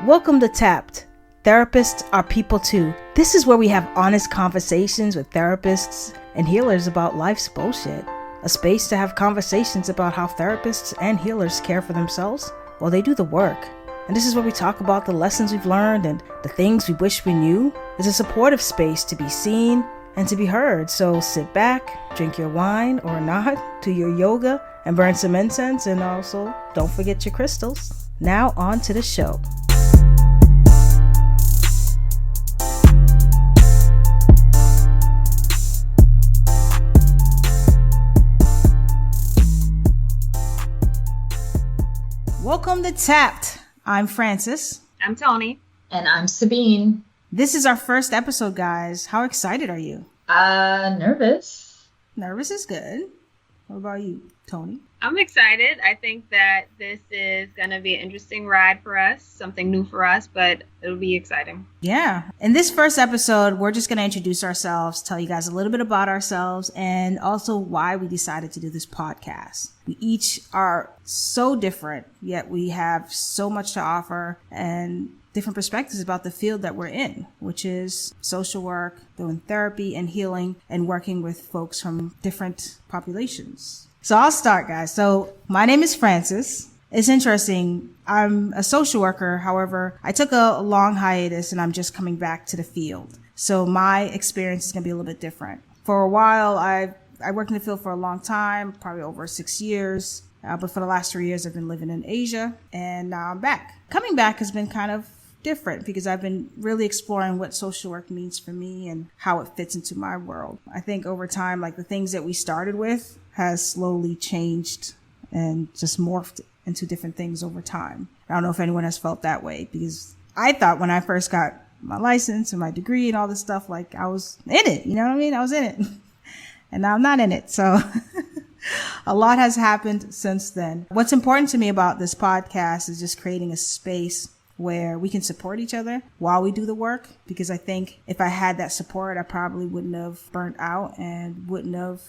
Welcome to TAPT. Therapists are people too. This is where we have honest conversations with therapists and healers about life's bullshit. A space to have conversations about how therapists and healers care for themselves while they do the work. And this is where we talk about the lessons we've learned and the things we wish we knew. It's a supportive space to be seen and to be heard. So sit back, drink your wine or not, do your yoga and burn some incense, and also don't forget your crystals. Now on to the show. Welcome to TAPT. I'm Frantzces. I'm Toni. And I'm Sabeen. This is our first episode, guys. How excited are you? Nervous. Nervous is good. What about you, Toni? I'm excited. I think that this is going to be an interesting ride for us, something new for us, but it'll be exciting. Yeah. In this first episode, we're just going to introduce ourselves, tell you guys a little bit about ourselves, and also why we decided to do this podcast. We each are so different, yet we have so much to offer and different perspectives about the field that we're in, which is social work, doing therapy and healing, and working with folks from different populations. So I'll start, guys. So my name is Frantzces. It's interesting. I'm a social worker. However, I took a long hiatus and I'm just coming back to the field. So my experience is going to be a little bit different. For a while, I worked in the field for a long time, probably over 6 years. But for the last 3 years, I've been living in Asia, and now I'm back. Coming back has been kind of different because I've been really exploring what social work means for me and how it fits into my world. I think over time, like the things that we started with has slowly changed and just morphed into different things over time. I don't know if anyone has felt that way, because I thought when I first got my license and my degree and all this stuff, like I was in it, you know what I mean? I was in it. And now I'm not in it. So a lot has happened since then. What's important to me about this podcast is just creating a space where we can support each other while we do the work. Because I think if I had that support, I probably wouldn't have burnt out and wouldn't have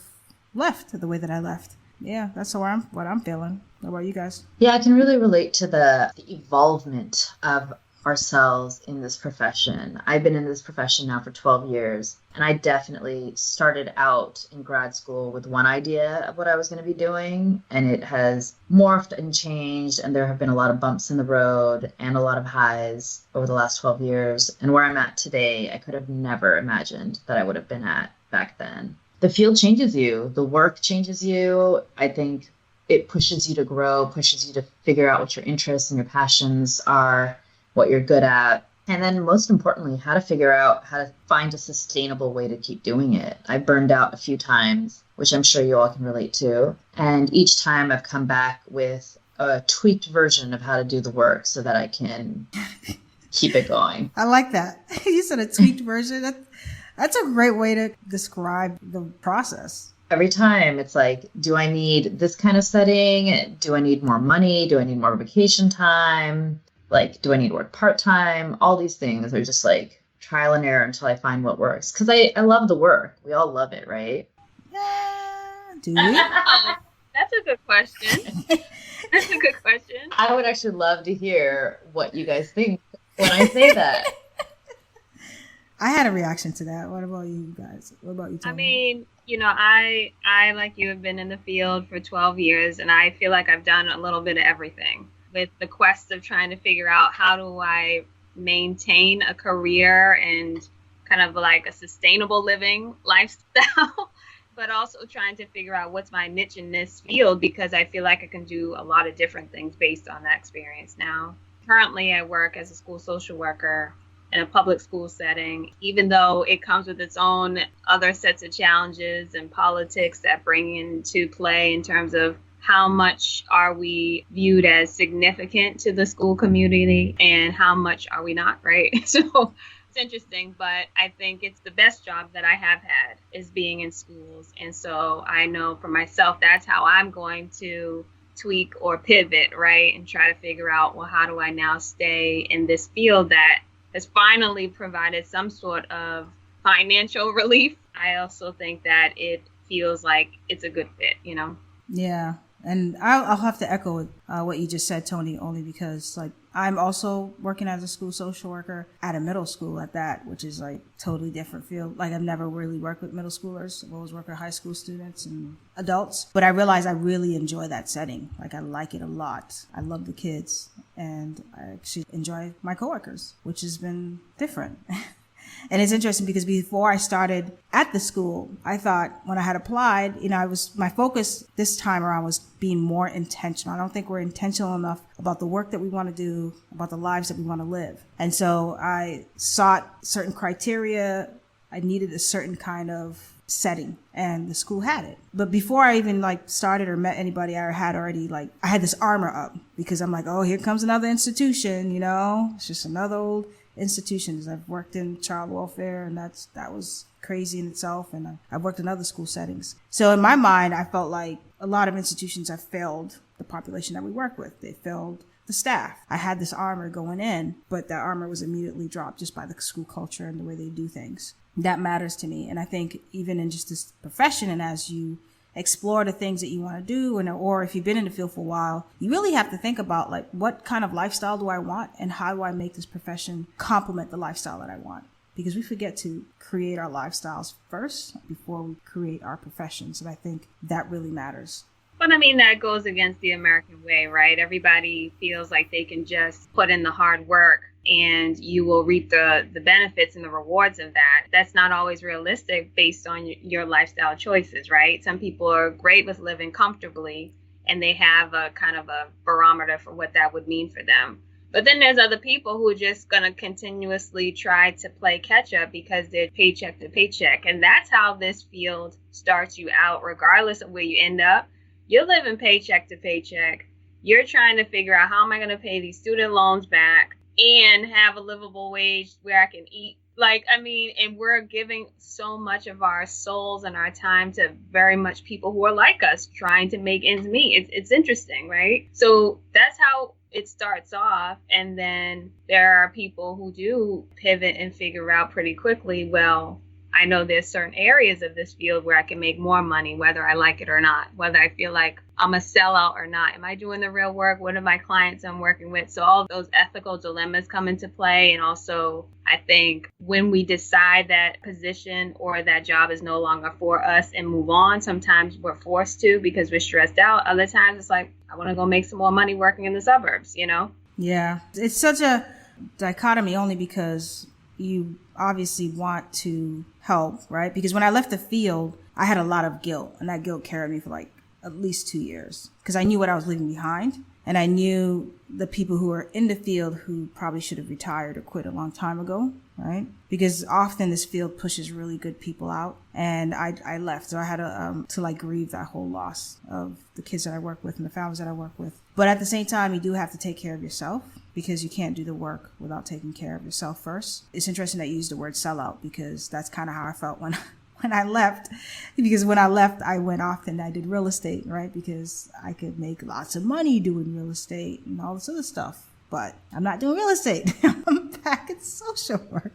left the way that I left. Yeah, that's what I'm feeling. What about you guys? Yeah, I can really relate to the evolvement of ourselves in this profession. I've been in this profession now for 12 years, and I definitely started out in grad school with one idea of what I was going to be doing, and it has morphed and changed, and there have been a lot of bumps in the road and a lot of highs over the last 12 years. And where I'm at today, I could have never imagined that I would have been at back then. The field changes you. The work changes you. I think it pushes you to grow, pushes you to figure out what your interests and your passions are, what you're good at, and then most importantly, how to figure out how to find a sustainable way to keep doing it. I burned out a few times, which I'm sure you all can relate to. And each time I've come back with a tweaked version of how to do the work so that I can keep it going. I like that. You said a tweaked version. That's a great way to describe the process. Every time it's like, do I need this kind of setting? Do I need more money? Do I need more vacation time? Like, do I need to work part-time? All these things are just like trial and error until I find what works. Because I love the work. We all love it, right? Yeah, do we? That's a good question. That's a good question. I would actually love to hear what you guys think when I say that. I had a reaction to that. What about you guys? What about you, Toni? I mean, I like you have been in the field for 12 years, and I feel like I've done a little bit of everything. With the quest of trying to figure out how do I maintain a career and kind of like a sustainable living lifestyle, but also trying to figure out what's my niche in this field, because I feel like I can do a lot of different things based on that experience now. Currently, I work as a school social worker in a public school setting, even though it comes with its own other sets of challenges and politics that bring into play in terms of how much are we viewed as significant to the school community and how much are we not, right? So it's interesting, but I think it's the best job that I have had is being in schools. And so I know for myself, that's how I'm going to tweak or pivot, right? And try to figure out, well, how do I now stay in this field that has finally provided some sort of financial relief? I also think that it feels like it's a good fit, Yeah. And I'll have to echo what you just said, Toni, only because I'm also working as a school social worker at a middle school at that, which is like totally different field. Like I've never really worked with middle schoolers. I've always worked with high school students and adults. But I realize I really enjoy that setting. Like I like it a lot. I love the kids and I actually enjoy my coworkers, which has been different. And it's interesting because before I started at the school, I thought when I had applied, my focus this time around was being more intentional. I don't think we're intentional enough about the work that we want to do, about the lives that we want to live. And so I sought certain criteria. I needed a certain kind of setting and the school had it. But before I even started or met anybody, I had this armor up because I'm like, oh, here comes another institution, it's just another old institutions. I've worked in child welfare and that was crazy in itself. And I've worked in other school settings. So in my mind, I felt like a lot of institutions have failed the population that we work with. They failed the staff. I had this armor going in, but that armor was immediately dropped just by the school culture and the way they do things. That matters to me. And I think even in just this profession and as you explore the things that you want to do or if you've been in the field for a while, you really have to think about what kind of lifestyle do I want and how do I make this profession complement the lifestyle that I want? Because we forget to create our lifestyles first before we create our professions. And I think that really matters. But I mean, that goes against the American way, right? Everybody feels like they can just put in the hard work and you will reap the benefits and the rewards of that. That's not always realistic based on your lifestyle choices, right? Some people are great with living comfortably and they have a kind of a barometer for what that would mean for them. But then there's other people who are just going to continuously try to play catch up because they're paycheck to paycheck. And that's how this field starts you out, regardless of where you end up. You're living paycheck to paycheck. You're trying to figure out how am I going to pay these student loans back and have a livable wage where I can eat. And we're giving so much of our souls and our time to very much people who are like us trying to make ends meet. It's interesting, right? So that's how it starts off. And then there are people who do pivot and figure out pretty quickly, well, I know there's certain areas of this field where I can make more money, whether I like it or not, whether I feel like I'm a sellout or not. Am I doing the real work? What are my clients I'm working with? So all those ethical dilemmas come into play. And also, I think when we decide that position or that job is no longer for us and move on, sometimes we're forced to because we're stressed out. Other times it's like, I want to go make some more money working in the suburbs, Yeah, it's such a dichotomy only because you obviously want to help, right? Because when I left the field, I had a lot of guilt, and that guilt carried me for at least 2 years because I knew what I was leaving behind. And I knew the people who were in the field who probably should have retired or quit a long time ago, right? Because often this field pushes really good people out. And I left. So I had to grieve that whole loss of the kids that I work with and the families that I work with. But at the same time, you do have to take care of yourself because you can't do the work without taking care of yourself first. It's interesting that you used the word sellout because that's kind of how I felt when I left. Because when I left, I went off and I did real estate, right? Because I could make lots of money doing real estate and all this other stuff. But I'm not doing real estate. I'm back in social work.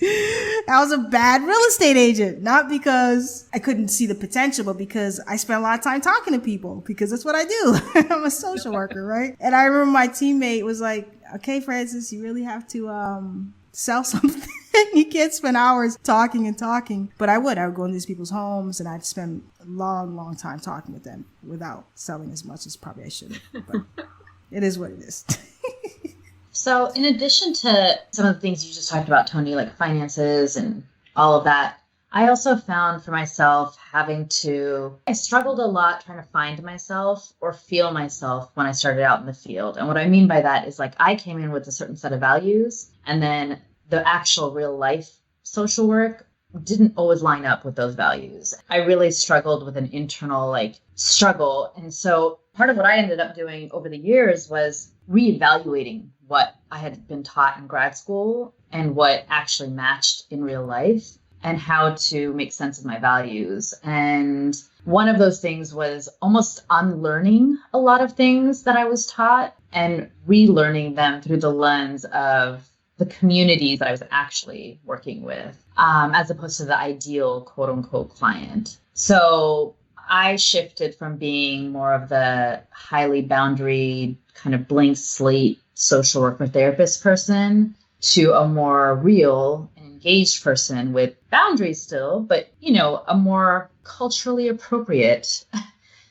I was a bad real estate agent, not because I couldn't see the potential, but because I spent a lot of time talking to people because that's what I do. I'm a social worker, right? And I remember my teammate was like, okay, Frantzces, you really have to sell something. You can't spend hours talking. But I would go into these people's homes and I'd spend a long time talking with them without selling as much as probably I should have. But it is what it is. So in addition to some of the things you just talked about, Toni, like finances and all of that, I also found for myself I struggled a lot trying to find myself or feel myself when I started out in the field. And what I mean by that is I came in with a certain set of values and then the actual real life social work didn't always line up with those values. I really struggled with an internal struggle. And so part of what I ended up doing over the years was reevaluating what I had been taught in grad school and what actually matched in real life and how to make sense of my values. And one of those things was almost unlearning a lot of things that I was taught and relearning them through the lens of the communities that I was actually working with, as opposed to the ideal quote unquote client. So I shifted from being more of the highly boundary kind of blank slate social worker therapist person to a more real and engaged person with boundaries still, but, you know, a more culturally appropriate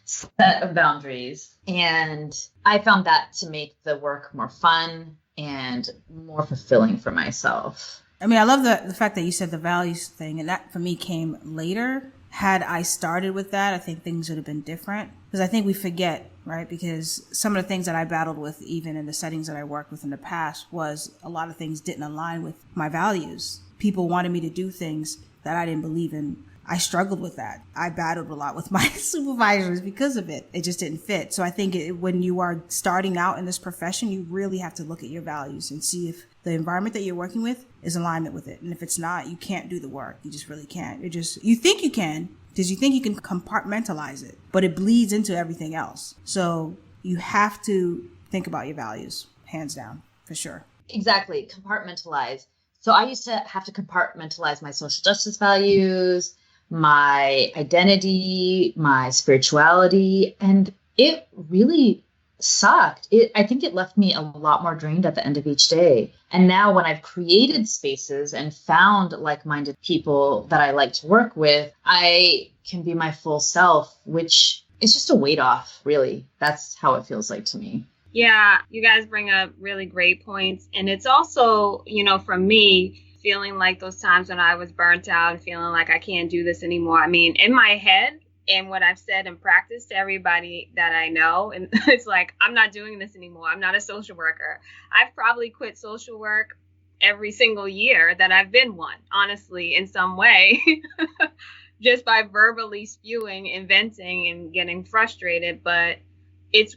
set of boundaries. And I found that to make the work more fun and more fulfilling for myself. I mean, I love the fact that you said the values thing, and that for me came later. Had I started with that, I think things would have been different. Because I think we forget, right? Because some of the things that I battled with, even in the settings that I worked with in the past, was a lot of things didn't align with my values. People wanted me to do things that I didn't believe in. I struggled with that. I battled a lot with my supervisors because of it. It just didn't fit. So I think when you are starting out in this profession, you really have to look at your values and see if the environment that you're working with is in alignment with it. And if it's not, you can't do the work. You just really can't. You think you can because you think you can compartmentalize it, but it bleeds into everything else. So you have to think about your values, hands down, for sure. Exactly. Compartmentalize. So I used to have to compartmentalize my social justice values, my identity, my spirituality, and it really sucked. I think it left me a lot more drained at the end of each day. And now when I've created spaces and found like-minded people that I like to work with, I can be my full self, which is just a weight off, really. That's how it feels like to me. Yeah, you guys bring up really great points. And it's also, you know, for me, feeling like those times when I was burnt out and feeling like I can't do this anymore. I mean, in my head and what I've said in practice to everybody that I know, and it's like, I'm not doing this anymore. I'm not a social worker. I've probably quit social work every single year that I've been one, honestly, in some way, just by verbally spewing and venting and getting frustrated. But it's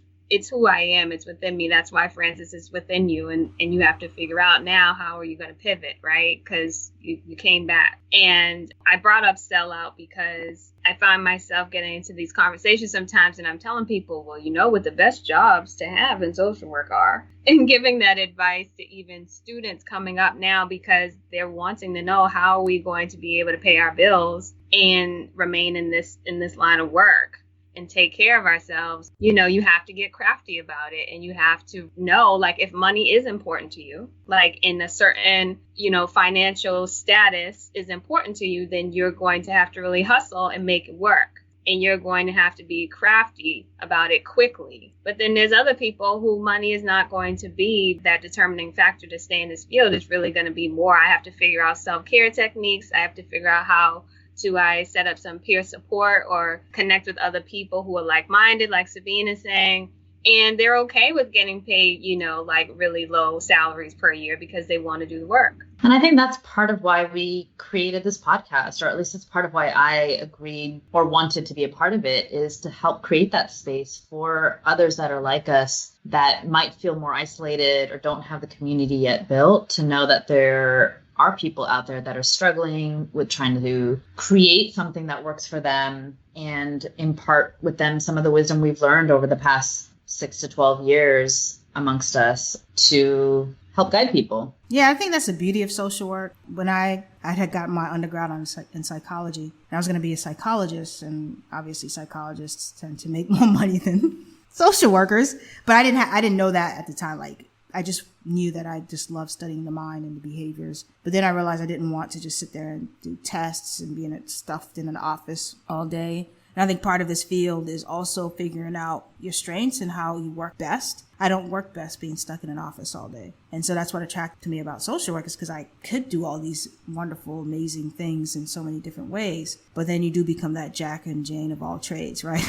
who I am. It's within me. That's why Frantzces is within you. And you have to figure out now, how are you going to pivot, right? Because you came back. And I brought up sellout because I find myself getting into these conversations sometimes and I'm telling people, well, you know what the best jobs to have in social work are, and giving that advice to even students coming up now because they're wanting to know, how are we going to be able to pay our bills and remain in this line of work and take care of ourselves. You know, you have to get crafty about it, and you have to know, like, if money is important to you, like in a certain, you know, financial status is important to you, then you're going to have to really hustle and make it work. And you're going to have to be crafty about it quickly. But then there's other people who money is not going to be that determining factor to stay in this field. It's really going to be more, I have to figure out self-care techniques. I have to figure out how do I set up some peer support or connect with other people who are like-minded, like Sabeen is saying, and they're okay with getting paid, you know, like really low salaries per year because they want to do the work. And I think that's part of why we created this podcast, or at least it's part of why I agreed or wanted to be a part of it, is to help create that space for others that are like us that might feel more isolated or don't have the community yet built, to know that there are people out there that are struggling with trying to create something that works for them and impart with them some of the wisdom we've learned over the past 6 to 12 years amongst us to help guide people. Yeah, I think that's the beauty of social work. When I had gotten my undergrad in psychology, and I was going to be a psychologist, and obviously psychologists tend to make more money than social workers, but I didn't know that at the time. Like, I just knew that I just loved studying the mind and the behaviors. But then I realized I didn't want to just sit there and do tests and be stuffed in an office all day. And I think part of this field is also figuring out your strengths and how you work best. I don't work best being stuck in an office all day. And so that's what attracted me about social work, is because I could do all these wonderful, amazing things in so many different ways. But then you do become that Jack and Jane of all trades, right?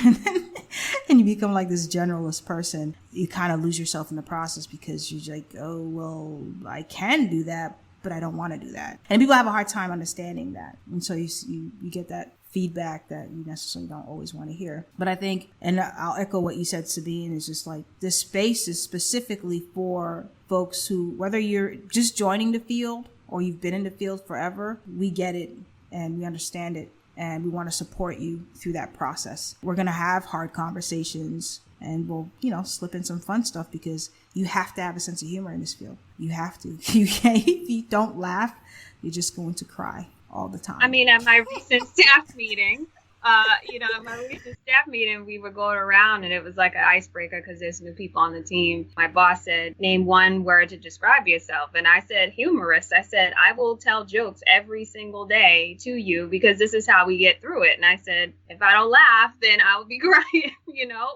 And you become like this generalist person. You kind of lose yourself in the process because you're like, oh, well, I can do that, but I don't want to do that. And people have a hard time understanding that. And so you get that feedback that you necessarily don't always want to hear. But I think, and I'll echo what you said, Sabeen, is just like, this space is specifically for folks who, whether you're just joining the field or you've been in the field forever, we get it and we understand it. And we want to support you through that process. We're going to have hard conversations and we'll, slip in some fun stuff, because you have to have a sense of humor in this field. You have to. You can't, if you don't laugh, you're just going to cry all the time. I mean, at my recent staff meeting, At my recent staff meeting, we were going around and it was like an icebreaker because there's new people on the team. My boss said, name one word to describe yourself. And I said, humorist. I said, I will tell jokes every single day to you because this is how we get through it. And I said, if I don't laugh, then I will be crying,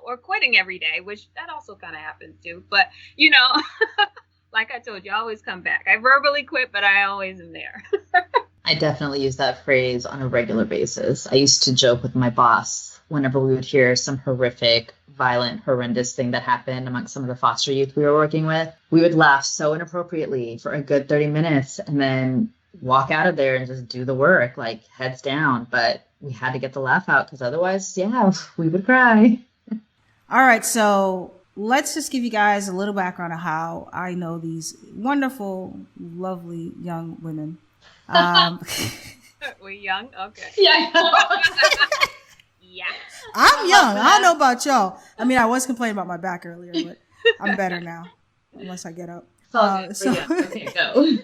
or quitting every day, which that also kind of happens too. But, like I told you, I always come back. I verbally quit, but I always am there. I definitely use that phrase on a regular basis. I used to joke with my boss whenever we would hear some horrific, violent, horrendous thing that happened amongst some of the foster youth we were working with. We would laugh so inappropriately for a good 30 minutes and then walk out of there and just do the work, like heads down. But we had to get the laugh out because otherwise, we would cry. All right, so let's just give you guys a little background of how I know these wonderful, lovely young women. We're young? Okay. Yeah. Yeah. I'm young. I don't know about y'all. I mean, I was complaining about my back earlier, but I'm better now, unless I get up. Okay, go.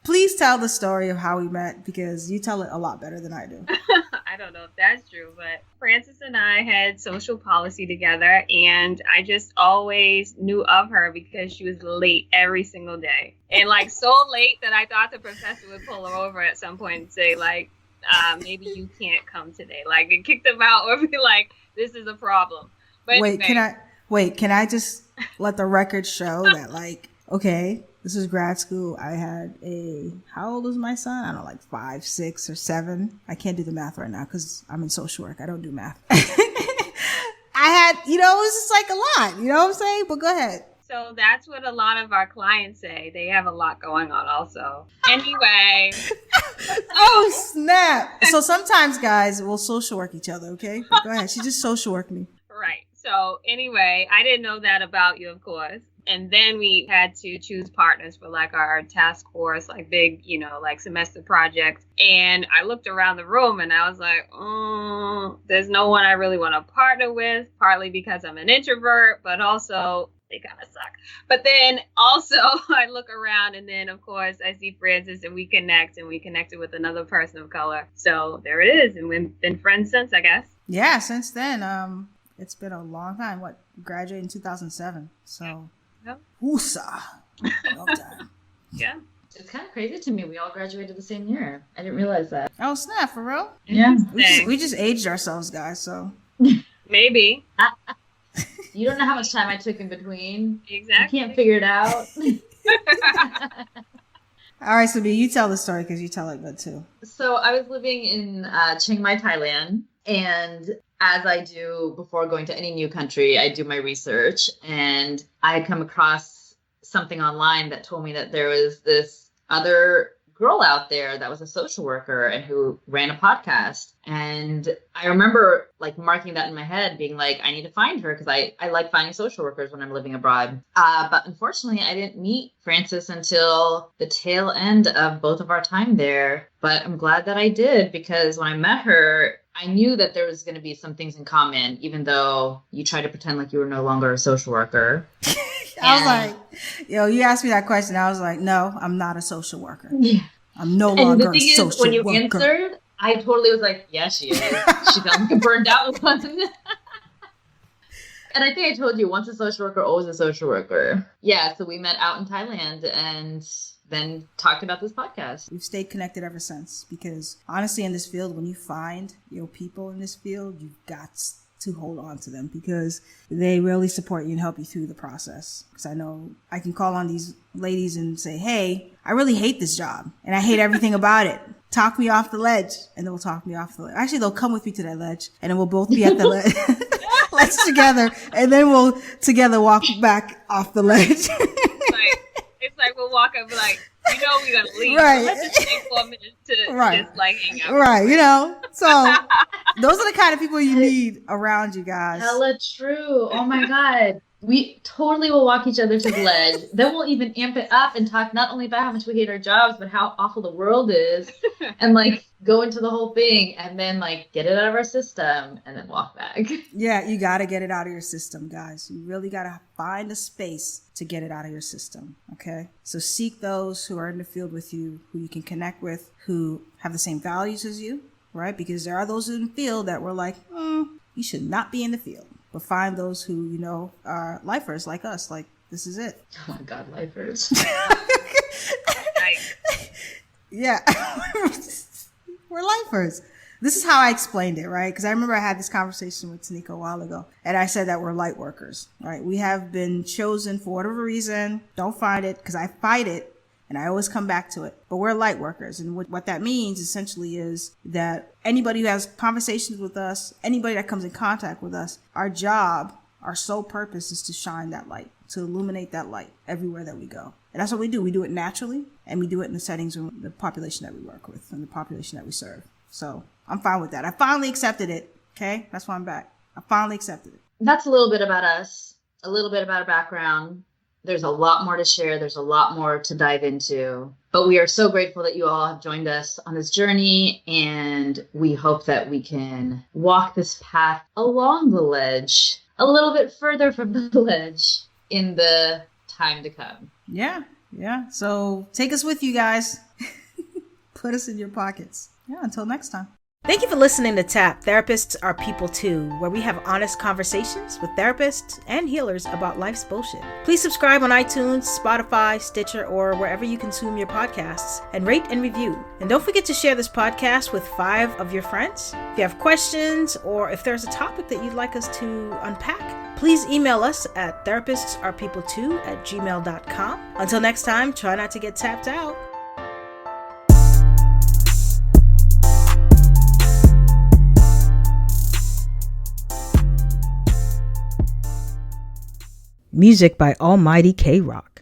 Please tell the story of how we met because you tell it a lot better than I do. I don't know if that's true, but Frantzces and I had social policy together, and I just always knew of her because she was late every single day. And like so late that I thought the professor would pull her over at some point and say, like, maybe you can't come today. Like, and kick them out or be like, this is a problem. But can I just let the record show that, like, okay, this is grad school. I had how old was my son? I don't know, like 5, 6, or 7. I can't do the math right now because I'm in social work. I don't do math. I had, it was just like a lot, you know what I'm saying? But go ahead. So that's what a lot of our clients say. They have a lot going on also. Anyway. Oh, snap. So sometimes, guys, we'll social work each other, okay? But go ahead. She just social worked me. Right. So anyway, I didn't know that about you, of course. And then we had to choose partners for like our task force, like big, like semester projects. And I looked around the room and I was like, there's no one I really want to partner with, partly because I'm an introvert, but also they kind of suck. But then also I look around and then, of course, I see Frantzces and we connected with another person of color. So there it is. And we've been friends since, I guess. Yeah, since then, it's been a long time. Graduated in 2007. So, woosa. Long time. Yeah. It's kind of crazy to me. We all graduated the same year. I didn't realize that. Oh, snap, for real? Yeah. We just aged ourselves, guys, so. Maybe. You don't know how much time I took in between. Exactly. You can't figure it out. All right, Sabeen, you tell the story because you tell it good too. So I was living in Chiang Mai, Thailand, and as I do before going to any new country, I do my research, and I had come across something online that told me that there was this other girl out there that was a social worker and who ran a podcast. And I remember like marking that in my head, being like, I need to find her because I like finding social workers when I'm living abroad. But unfortunately, I didn't meet Frantzces until the tail end of both of our time there. But I'm glad that I did, because when I met her, I knew that there was going to be some things in common, even though you try to pretend like you were no longer a social worker. I was like, you asked me that question. I was like, no, I'm not a social worker. Yeah. I'm no longer a social worker. When you answered, I totally was like, yeah, she is. She felt like a burned out one. And I think I told you, once a social worker, always a social worker. Yeah, so we met out in Thailand and then talked about this podcast. We've stayed connected ever since, because honestly, in this field, when you find your people in this field, you've got to hold on to them, because they really support you and help you through the process. Because I know I can call on these ladies and say, hey, I really hate this job and I hate everything about it. Talk me off the ledge. And they'll talk me off the ledge. Actually, they'll come with me to that ledge and then we'll both be at the ledge together, and then we'll together walk back off the ledge. It's like we'll walk up like, we're going to leave. Right. Let's just take 4 minutes to just like hang out. Right. So those are the kind of people you need around you guys. Hella true. Oh my God. We totally will walk each other to the ledge. Then we'll even amp it up and talk not only about how much we hate our jobs, but how awful the world is. And like go into the whole thing and then like get it out of our system and then walk back. Yeah, you got to get it out of your system, guys. You really got to find a space to get it out of your system. Okay. So seek those who are in the field with you, who you can connect with, who have the same values as you, right? Because there are those in the field that were like, you should not be in the field. But find those who, you know, are lifers like us. Like, this is it. Oh my God, lifers. Yeah. We're lifers. This is how I explained it, right? Because I remember I had this conversation with Tonika a while ago, and I said that we're light workers, right? We have been chosen for whatever reason. Don't fight it, because I fight it, and I always come back to it. But we're light workers, and what that means essentially is that anybody who has conversations with us, anybody that comes in contact with us, our job, our sole purpose is to shine that light, to illuminate that light everywhere that we go. And that's what we do. We do it naturally, and we do it in the settings of the population that we work with and the population that we serve. So I'm fine with that. I finally accepted it. Okay. That's why I'm back. I finally accepted it. That's a little bit about us, a little bit about our background. There's a lot more to share. There's a lot more to dive into. But we are so grateful that you all have joined us on this journey. And we hope that we can walk this path along the ledge, a little bit further from the ledge in the time to come. Yeah. Yeah. So take us with you guys. Put us in your pockets. Yeah, until next time. Thank you for listening to TAPT, Therapists Are People Too, where we have honest conversations with therapists and healers about life's bullshit. Please subscribe on iTunes, Spotify, Stitcher, or wherever you consume your podcasts, and rate and review. And don't forget to share this podcast with 5 of your friends. If you have questions or if there's a topic that you'd like us to unpack, please email us at therapistsRepeople2@gmail.com. Until next time, try not to get tapped out. Music by Almighty K-Rock.